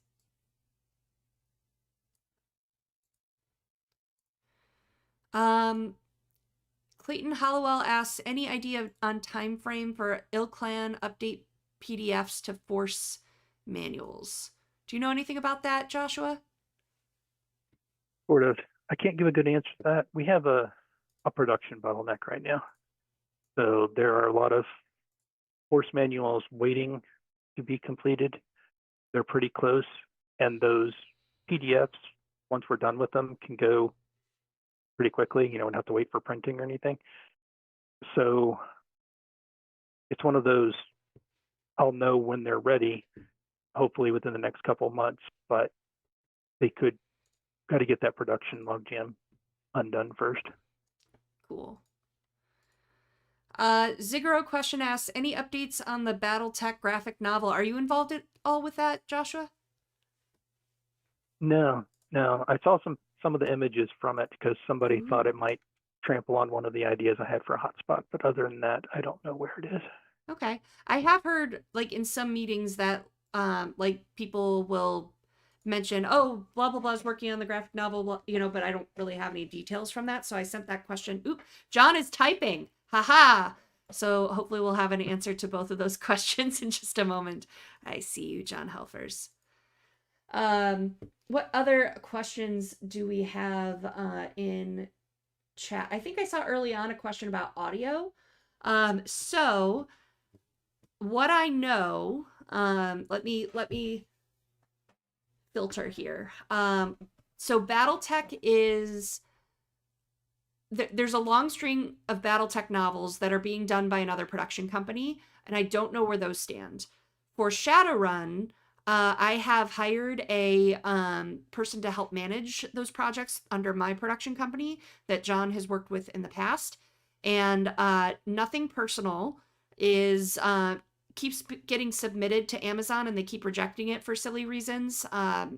Clayton Hollowell asks, any idea on time frame for Ilclan update PDFs to Force manuals? Do you know anything about that, Joshua? Sort of. I can't give a good answer to that. We have a production bottleneck right now. So there are a lot of Force manuals waiting to be completed. They're pretty close. And those PDFs, once we're done with them, can go pretty quickly. You don't have to wait for printing or anything. So it's one of those, I'll know when they're ready, hopefully within the next couple of months, but they could got to get that production logjam undone first. Cool. Ziguro question asks, any updates on the Battletech graphic novel? Are you involved at all with that, Joshua? No. I saw some of the images from it because somebody thought it might trample on one of the ideas I had for a hotspot, but other than that, I don't know where it is. Okay. I have heard, like, in some meetings that, like, people will mention, oh, blah, blah, blah is working on the graphic novel, but I don't really have any details from that, so I sent that question. Oop, John is typing. Haha. So hopefully we'll have an answer to both of those questions in just a moment. I see you, John Helfers. What other questions do we have in chat? I think I saw early on a question about audio. So what I know, let me filter here. So Battletech is there's a long string of Battletech novels that are being done by another production company, and I don't know where those stand. For Shadowrun, I have hired a person to help manage those projects under my production company that John has worked with in the past. And Nothing Personal is keeps getting submitted to Amazon, and they keep rejecting it for silly reasons.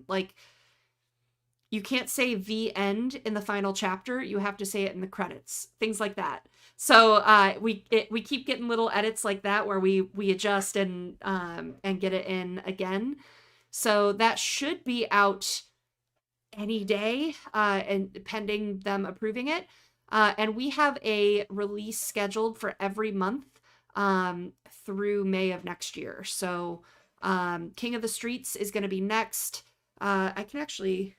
Like, you can't say the end in the final chapter. You have to say it in the credits. Things like that. So we keep getting little edits like that where we adjust and get it in again. So that should be out any day, and pending them approving it. And we have a release scheduled for every month through May of next year. So King of the Streets is going to be next. I can actually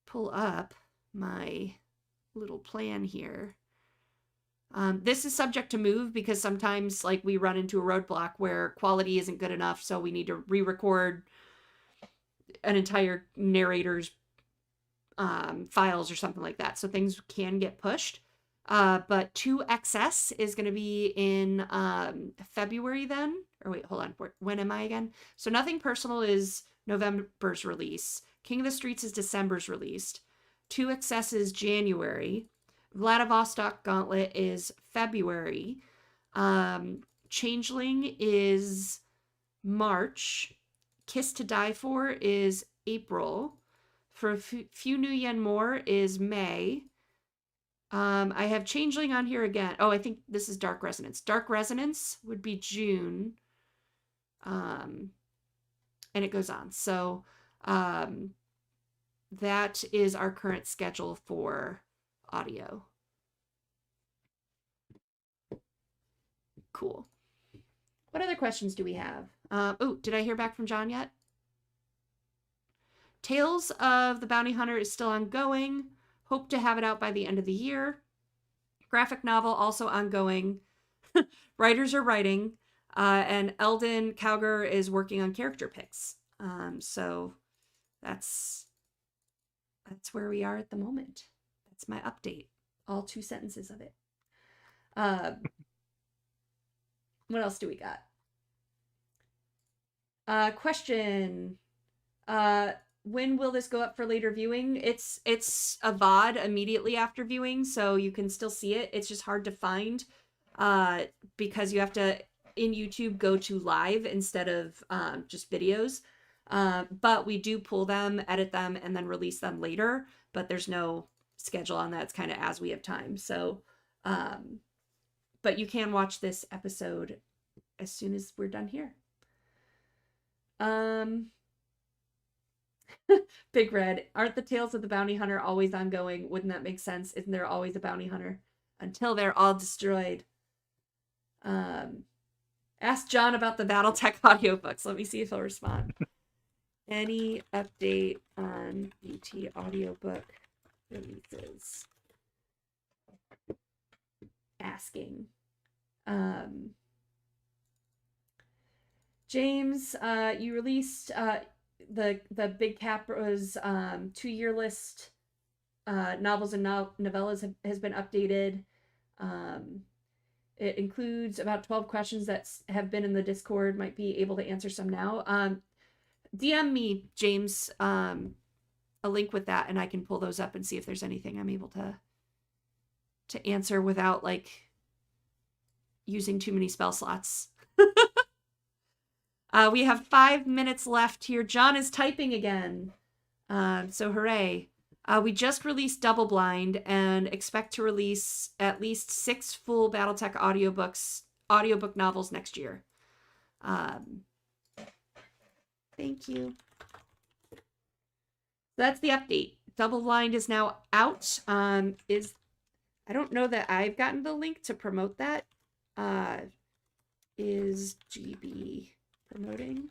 pull up my little plan here. This is subject to move because sometimes like we run into a roadblock where quality isn't good enough, so we need to re-record an entire narrator's files or something like that. So things can get pushed. But 2XS is going to be in February then. Or wait, hold on. When am I again? So Nothing Personal is November's release. King of the Streets is December's released. 2XS is January. Vladivostok Gauntlet is February. Changeling is March. Kiss to Die For is April. For a Few New Yen More is May. I have Changeling on here again. Oh, I think this is Dark Resonance. Dark Resonance would be June. And it goes on. So that is our current schedule for audio. Cool. What other questions do we have? Oh, did I hear back from John yet? Tales of the Bounty Hunter is still ongoing. Hope to have it out by the end of the year. Graphic novel also ongoing. Writers are writing. And Eldon Cowger is working on character picks. So that's where we are at the moment. That's my update. All 2 sentences of it. What else do we got? Question. When will this go up for later viewing? It's a VOD immediately after viewing, so you can still see it. It's just hard to find because you have to, in YouTube, go to live instead of just videos. But we do pull them, edit them, and then release them later. But there's no schedule on that. It's kind of as we have time. So, but you can watch this episode as soon as we're done here. Big Red, aren't the Tales of the Bounty Hunter always ongoing? Wouldn't that make sense? Isn't there always a bounty hunter? Until they're all destroyed. Ask John about the Battletech audiobooks. Let me see if he'll respond. Any update on BT audiobook releases? Asking. James, you released the Big Capra's 2-year list. Novels and novellas has been updated. It includes about 12 questions that have been in the Discord. Might be able to answer some now. DM me, James, a link with that, and I can pull those up and see if there's anything I'm able to answer without like using too many spell slots. We have 5 minutes left here. John is typing again. So hooray. We just released Double Blind and expect to release at least 6 full Battletech audiobook novels next year. Thank you. That's the update. Double Blind is now out. I don't know that I've gotten the link to promote that. Is GB promoting?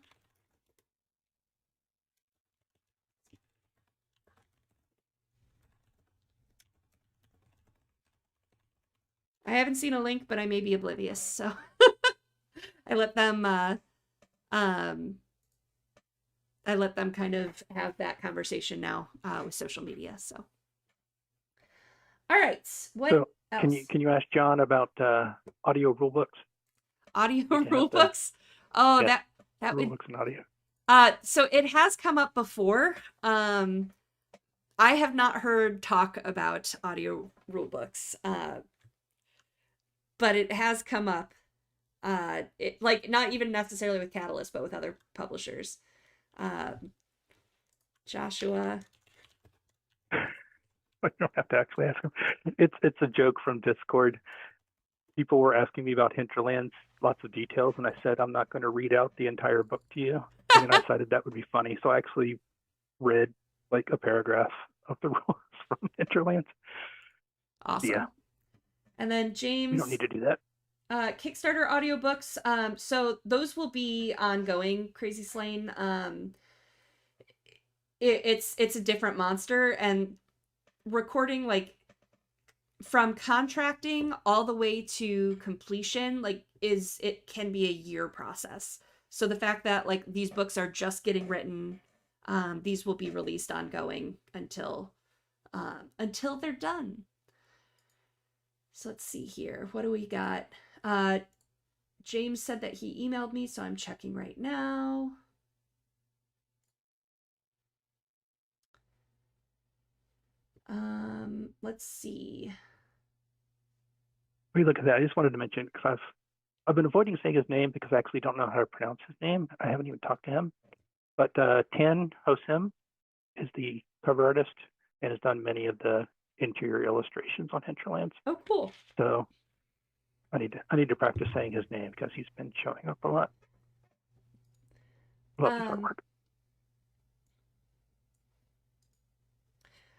I haven't seen a link, but I may be oblivious, so I let them kind of have that conversation now with social media. So All right. What So else? can you ask John about audio rule books? Audio We can rule have the books? Oh, yes, that rule would. books and audio. So it has come up before. I have not heard talk about audio rule books, but it has come up. Like not even necessarily with Catalyst, but with other publishers. Joshua. I don't have to actually ask him. It's a joke from Discord. People were asking me about Hinterlands, lots of details, and I said I'm not going to read out the entire book to you. And then I decided that would be funny, so I actually read like a paragraph of the rules from Hinterlands. Awesome. Yeah. And then James. We don't need to do that. Kickstarter audiobooks. So those will be ongoing. Crazy Slane. It's a different monster, and recording like from contracting all the way to completion, like it can be a year process. So the fact that like these books are just getting written, these will be released ongoing until they're done. So let's see here. What do we got? James said that he emailed me, so I'm checking right now. Let's see. We look at that. I just wanted to mention because I've been avoiding saying his name because I actually don't know how to pronounce his name. I haven't even talked to him. But Tan Hosim is the cover artist and has done many of the interior illustrations on Hinterlands. Oh, cool. So I need to practice saying his name because he's been showing up a lot. Love his artwork.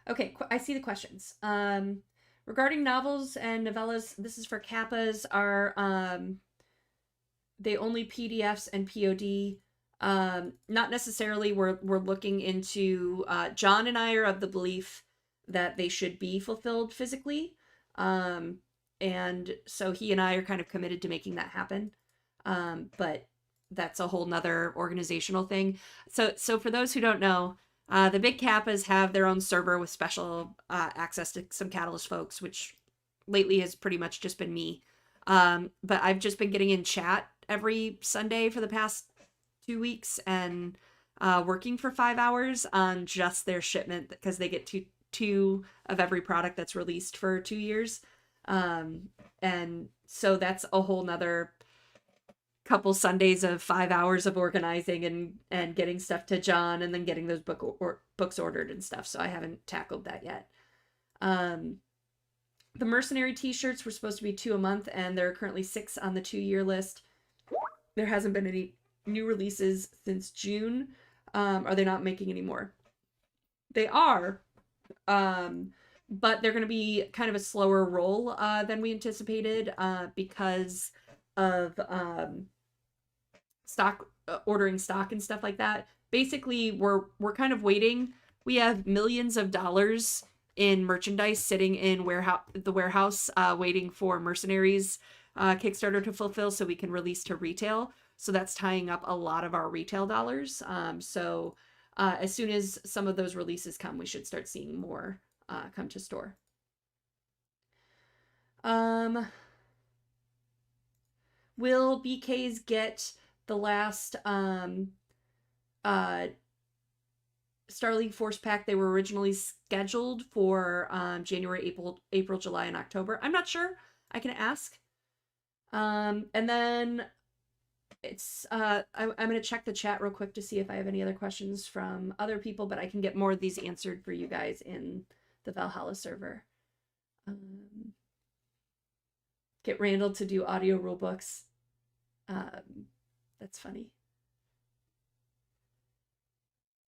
Okay, I see the questions. Regarding novels and novellas, this is for Kappas, are they only PDFs and POD? Not necessarily. We're looking into John and I are of the belief that they should be fulfilled physically. And so he and I are kind of committed to making that happen. But that's a whole nother organizational thing. So for those who don't know, the big Kappas have their own server with special access to some Catalyst folks, which lately has pretty much just been me. But I've just been getting in chat every Sunday for the past 2 weeks and working for 5 hours on just their shipment because they get two of every product that's released for 2 years. And so that's a whole nother couple Sundays of 5 hours of organizing and getting stuff to John and then getting those books ordered and stuff. So I haven't tackled that yet. The Mercenary t-shirts were supposed to be 2 a month, and there are currently 6 on the 2-year list. There hasn't been any new releases since June. Are they not making any more? They are, but they're going to be kind of a slower roll than we anticipated because of ordering stock and stuff like that. Basically, we're kind of waiting. We have millions of dollars in merchandise sitting in the warehouse waiting for Mercenaries Kickstarter to fulfill so we can release to retail. So that's tying up a lot of our retail dollars. So as soon as some of those releases come, we should start seeing more come to store. Will BKs get the last Star League Force Pack? They were originally scheduled for January, April, July, and October. I'm not sure. I can ask. And then it's I'm going to check the chat real quick to see if I have any other questions from other people, but I can get more of these answered for you guys in the Valhalla server. Get Randall to do audio rule books. That's funny.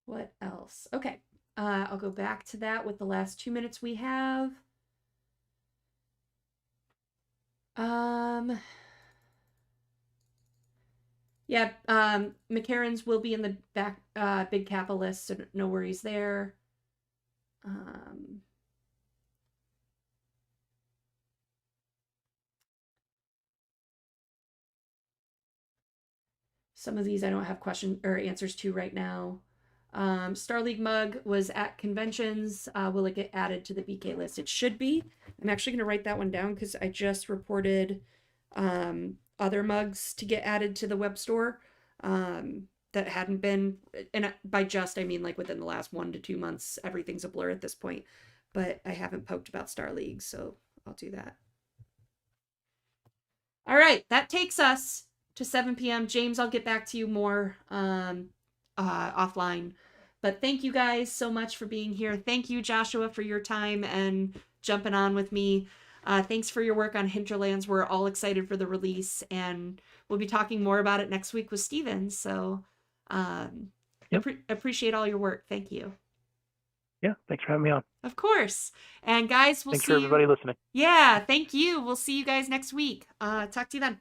What else? Okay. I'll go back to that with the last 2 minutes we have. Yeah, McCarran's will be in the back big Kappa list, so no worries there. Some of these I don't have questions or answers to right now. Star League mug was at conventions. Will it get added to the BK list? It should be. I'm actually going to write that one down because I just reported other mugs to get added to the web store that hadn't been, and by just, I mean like within the last 1 to 2 months. Everything's a blur at this point, but I haven't poked about Star League, so I'll do that. All right, that takes us to 7 p.m. James, I'll get back to you more offline. But thank you guys so much for being here. Thank you, Joshua, for your time and jumping on with me. Thanks for your work on Hinterlands. We're all excited for the release, and we'll be talking more about it next week with Steven. So appreciate all your work. Thank you. Yeah, thanks for having me on. Of course. And guys, thanks for everybody listening. Yeah, thank you. We'll see you guys next week. Talk to you then.